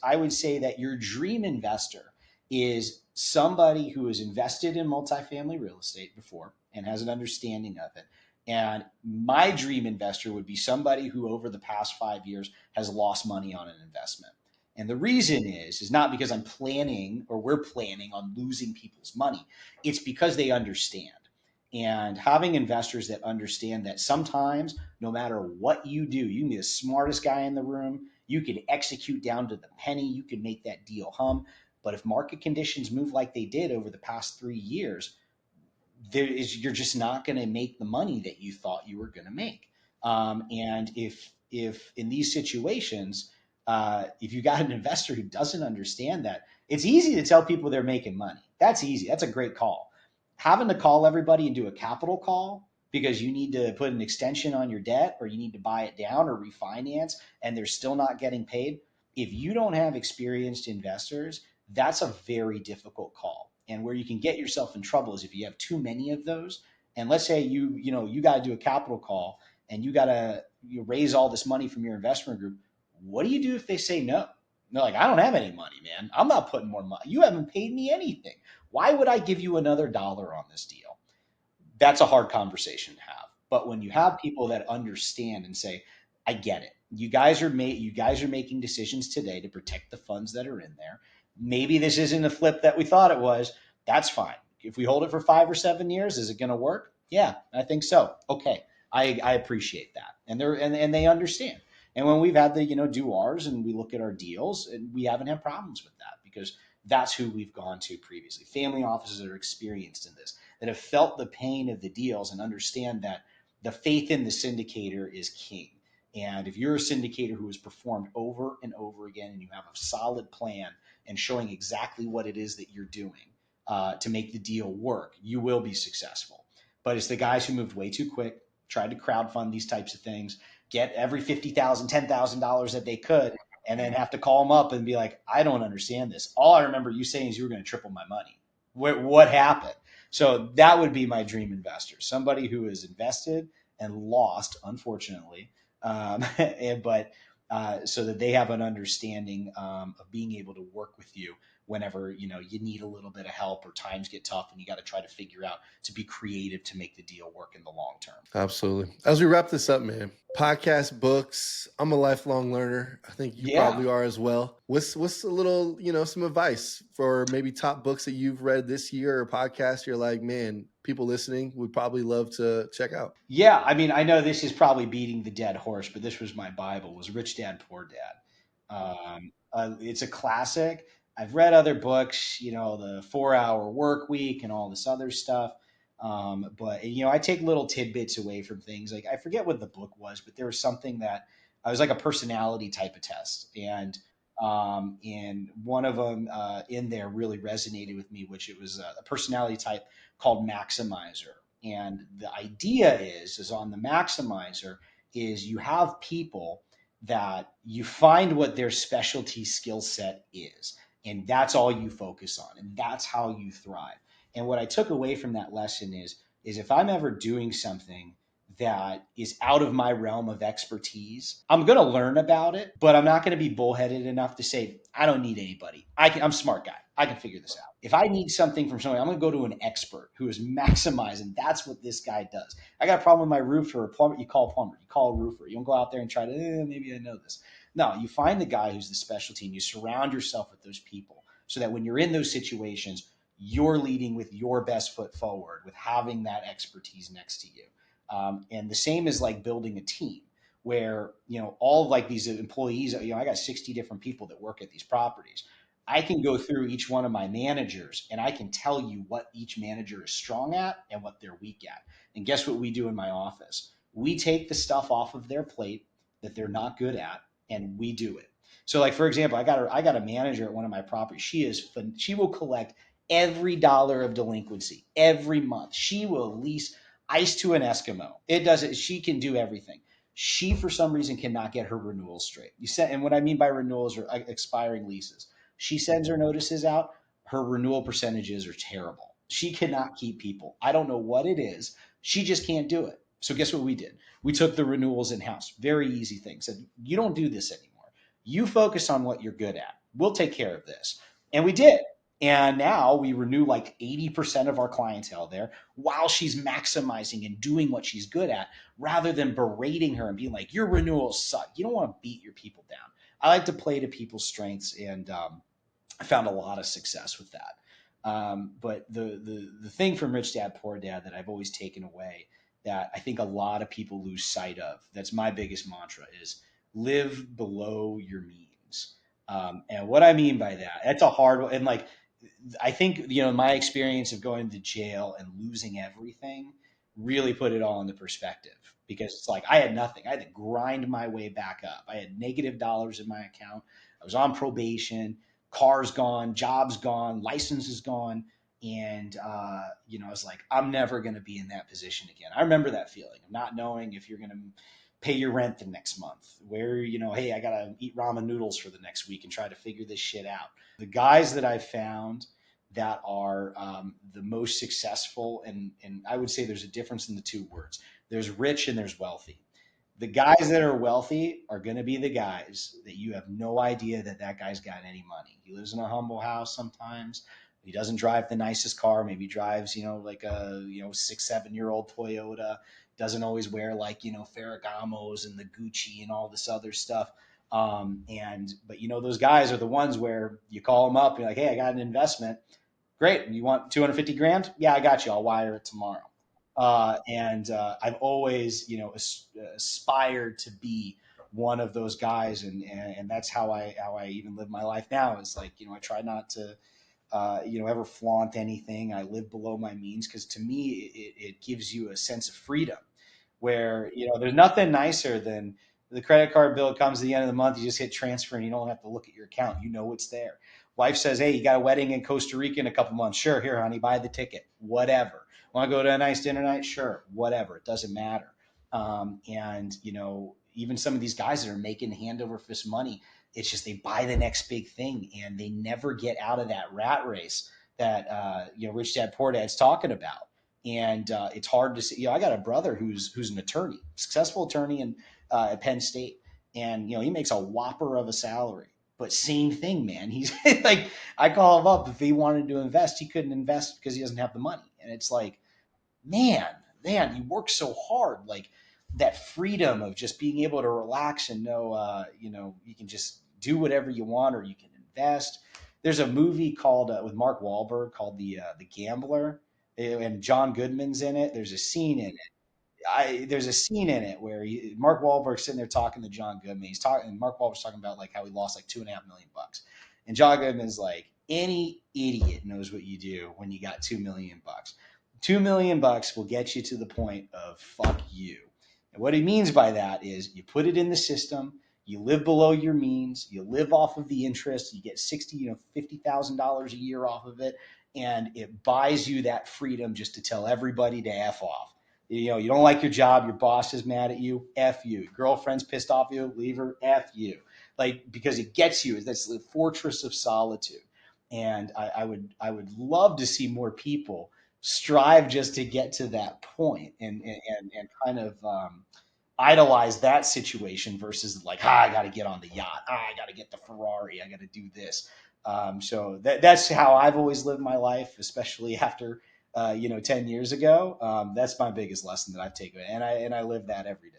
I would say that your dream investor is somebody who has invested in multifamily real estate before and has an understanding of it. And my dream investor would be somebody who over the past 5 years has lost money on an investment. And the reason is not because I'm planning or we're planning on losing people's money. It's because they understand. And having investors that understand that sometimes, no matter what you do, you can be the smartest guy in the room. You can execute down to the penny. You can make that deal hum. But if market conditions move like they did over the past 3 years, you're just not going to make the money that you thought you were going to make. And if in these situations, if you got an investor who doesn't understand that, it's easy to tell people they're making money. That's easy. That's a great call. Having to call everybody and do a capital call because you need to put an extension on your debt or you need to buy it down or refinance and they're still not getting paid. If you don't have experienced investors, that's a very difficult call. And where you can get yourself in trouble is if you have too many of those. And let's say you got to do a capital call and you got to raise all this money from your investment group. What do you do if they say no? They're like, I don't have any money, man. I'm not putting more money. You haven't paid me anything. Why would I give you another dollar on this deal? That's a hard conversation to have. But when you have people that understand and say, I get it. You guys are making decisions today to protect the funds that are in there. Maybe this isn't a flip that we thought it was. That's fine. If we hold it for 5 or 7 years, is it going to work? Yeah, I think so. Okay. I appreciate that. And they understand. And when we've had the, do ours and we look at our deals and we haven't had problems with that because that's who we've gone to previously. Family offices that are experienced in this, that have felt the pain of the deals and understand that the faith in the syndicator is king. And if you're a syndicator who has performed over and over again and you have a solid plan and showing exactly what it is that you're doing to make the deal work, you will be successful. But it's the guys who moved way too quick, tried to crowdfund these types of things, get every $50,000, $10,000 that they could, and then have to call them up and be like, I don't understand this. All I remember you saying is you were going to triple my money. What happened? So that would be my dream investor, somebody who is invested and lost, unfortunately, but so that they have an understanding of being able to work with you whenever you need a little bit of help or times get tough and you got to try to figure out to be creative to make the deal work in the long term. Absolutely. As we wrap this up, man, podcast, books, I'm a lifelong learner. I think you probably are as well. What's a little, some advice for maybe top books that you've read this year or podcasts you're like, man, people listening would probably love to check out? Yeah, I mean, I know this is probably beating the dead horse, but this was my Bible, was Rich Dad, Poor Dad. It's a classic. I've read other books, the 4 Hour Work Week and all this other stuff. But I take little tidbits away from things. Like I forget what the book was, but there was something that I was like a personality type of test. And one of them in there really resonated with me, which it was a personality type called Maximizer. And the idea is on the Maximizer is you have people that you find what their specialty skill set is, and that's all you focus on, and that's how you thrive. And what I took away from that lesson is if I'm ever doing something that is out of my realm of expertise, I'm going to learn about it, but I'm not going to be bullheaded enough to say, I don't need anybody. I'm a smart guy. I can figure this out. If I need something from somebody, I'm going to go to an expert who is maximizing. That's what this guy does. I got a problem with my roof or a plumber. You call a plumber. You call a roofer. You don't go out there and try to, maybe I know this. No, you find the guy who's the specialty and you surround yourself with those people so that when you're in those situations, you're leading with your best foot forward with having that expertise next to you. And the same is like building a team where, all of like these employees, I got 60 different people that work at these properties. I can go through each one of my managers and I can tell you what each manager is strong at and what they're weak at. And guess what we do in my office? We take the stuff off of their plate that they're not good at and we do it. So like, for example, I got a manager at one of my properties. She will collect every dollar of delinquency every month. She will lease ice to an Eskimo. It does it. She can do everything. She, for some reason, cannot get her renewals straight. And what I mean by renewals are expiring leases. She sends her notices out. Her renewal percentages are terrible. She cannot keep people. I don't know what it is. She just can't do it. So guess what we did? We took the renewals in house. Very easy thing. Said, you don't do this anymore. You focus on what you're good at. we'll take care of this. And we did. And now we renew like 80% of our clientele there while she's maximizing and doing what she's good at rather than berating her and being like, your renewals suck. You don't want to beat your people down. I like to play to people's strengths, and I found a lot of success with that. But the thing from Rich Dad Poor Dad that I've always taken away that I think a lot of people lose sight of, that's my biggest mantra, is live below your means. And what I mean by that, that's a hard one. And like, I think, my experience of going to jail and losing everything really put it all into perspective, because it's like I had nothing. I had to grind my way back up. I had negative dollars in my account. I was on probation, car's gone, job's gone, license is gone. And, I was like, I'm never going to be in that position again. I remember that feeling of not knowing if you're going to pay your rent the next month, where, hey, I got to eat ramen noodles for the next week and try to figure this shit out. The guys that I've found that are the most successful, and I would say there's a difference in the two words. There's rich and there's wealthy. The guys that are wealthy are going to be the guys that you have no idea that that guy's got any money. He lives in a humble house sometimes. He doesn't drive the nicest car. Maybe drives, like a, 6, 7 year old Toyota. Doesn't always wear like, Ferragamos and the Gucci and all this other stuff. But those guys are the ones where you call them up and you're like, hey, I got an investment. Great. You want 250 grand? Yeah, I got you. I'll wire it tomorrow. And I've always, aspired to be one of those guys, and that's how I even live my life now. Is like, I try not to, ever flaunt anything. I live below my means because to me, it gives you a sense of freedom, where there's nothing nicer than the credit card bill comes at the end of the month. You just hit transfer, and you don't have to look at your account. You know it's there. Wife says, "Hey, you got a wedding in Costa Rica in a couple months? Sure, here, honey, buy the ticket. Whatever. Want to go to a nice dinner night? Sure, whatever. It doesn't matter." And even some of these guys that are making hand over fist money, it's just they buy the next big thing, and they never get out of that rat race that Rich Dad Poor Dad's talking about. And it's hard to see. I got a brother who's an attorney, successful attorney at Penn State, and he makes a whopper of a salary. But same thing, man. He's like, I call him up if he wanted to invest, he couldn't invest because he doesn't have the money. And it's like, man, man, you work so hard. Like that freedom of just being able to relax and know, you can just do whatever you want, or you can invest. There's a movie called with Mark Wahlberg called the Gambler, and John Goodman's in it. There's a scene in it where Mark Wahlberg's sitting there talking to John Goodman. He's talking, and Mark Wahlberg's talking about like how he lost like $2.5 million, and John Goodman's like, any idiot knows what you do when you got $2 million. $2 million will get you to the point of fuck you. And what he means by that is you put it in the system, you live below your means, you live off of the interest, you get $50,000 a year off of it, and it buys you that freedom just to tell everybody to F off. You don't like your job, your boss is mad at you, F you. Your girlfriend's pissed off you, leave her, F you. Like, because it gets you. That's the fortress of solitude. And I would love to see more people strive just to get to that point, and kind of idolize that situation versus like, I got to get on the yacht, I got to get the Ferrari, I got to do this. So that's how I've always lived my life, especially after 10 years ago. That's my biggest lesson that I've taken, and I live that every day.